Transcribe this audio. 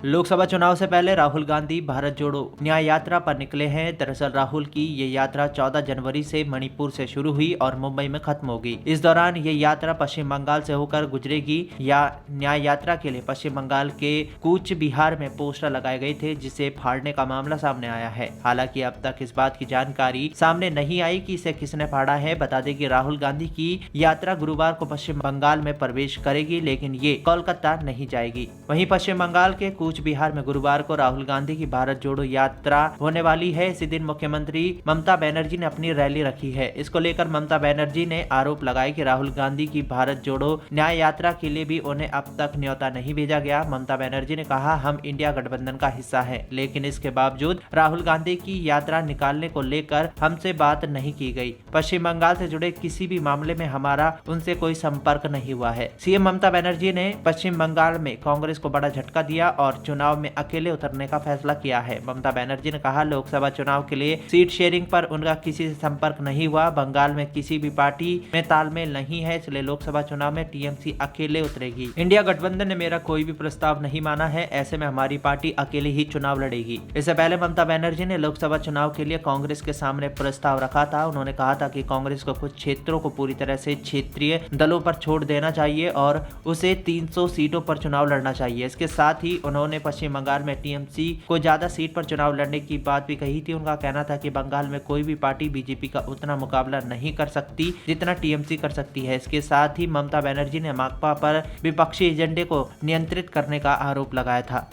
लोकसभा चुनाव से पहले राहुल गांधी भारत जोड़ो न्याय यात्रा पर निकले हैं। दरअसल राहुल की ये यात्रा 14 जनवरी से मणिपुर से शुरू हुई और मुंबई में खत्म होगी। इस दौरान ये यात्रा पश्चिम बंगाल से होकर गुजरेगी। या न्याय यात्रा के लिए पश्चिम बंगाल के कूच बिहार में पोस्टर लगाए गए थे, जिसे फाड़ने का मामला सामने आया है। हालांकि अब तक इस बात की जानकारी सामने नहीं आई कि इसे किसने फाड़ा है। बता दें कि राहुल गांधी की यात्रा गुरुवार को पश्चिम बंगाल में प्रवेश करेगी, लेकिन ये कोलकाता नहीं जाएगी। वहीं पश्चिम बंगाल के कूच बिहार में गुरुवार को राहुल गांधी की भारत जोड़ो यात्रा होने वाली है। इसी दिन मुख्यमंत्री ममता बनर्जी ने अपनी रैली रखी है। इसको लेकर ममता बनर्जी ने आरोप लगाया कि राहुल गांधी की भारत जोड़ो न्याय यात्रा के लिए भी उन्हें अब तक न्योता नहीं भेजा गया। ममता बनर्जी ने कहा, हम इंडिया गठबंधन का हिस्सा है, लेकिन इसके बावजूद राहुल गांधी की यात्रा निकालने को लेकर हमसे बात नहीं की गई। पश्चिम बंगाल से जुड़े किसी भी मामले में हमारा उनसे कोई संपर्क नहीं हुआ है। सीएम ममता बनर्जी ने पश्चिम बंगाल में कांग्रेस को बड़ा झटका दिया और चुनाव में अकेले उतरने का फैसला किया है। ममता बनर्जी ने कहा, लोकसभा चुनाव के लिए सीट शेयरिंग पर उनका किसी से संपर्क नहीं हुआ। बंगाल में किसी भी पार्टी में तालमेल नहीं है, इसलिए लोकसभा चुनाव में टीएमसी अकेले उतरेगी। इंडिया गठबंधन ने मेरा कोई भी प्रस्ताव नहीं माना है, ऐसे में हमारी पार्टी अकेले ही चुनाव लड़ेगी। इससे पहले ममता बनर्जी ने लोकसभा चुनाव के लिए कांग्रेस के सामने प्रस्ताव रखा था। उन्होंने कहा था कि कांग्रेस को कुछ क्षेत्रों को पूरी तरह से क्षेत्रीय दलों पर छोड़ देना चाहिए और उसे 300 सीटों पर चुनाव लड़ना चाहिए। इसके साथ ही उन्होंने पश्चिम बंगाल में टीएमसी को ज्यादा सीट पर चुनाव लड़ने की बात भी कही थी। उनका कहना था कि बंगाल में कोई भी पार्टी बीजेपी का उतना मुकाबला नहीं कर सकती जितना टीएमसी कर सकती है। इसके साथ ही ममता बनर्जी ने माकपा पर विपक्षी एजेंडे को नियंत्रित करने का आरोप लगाया था।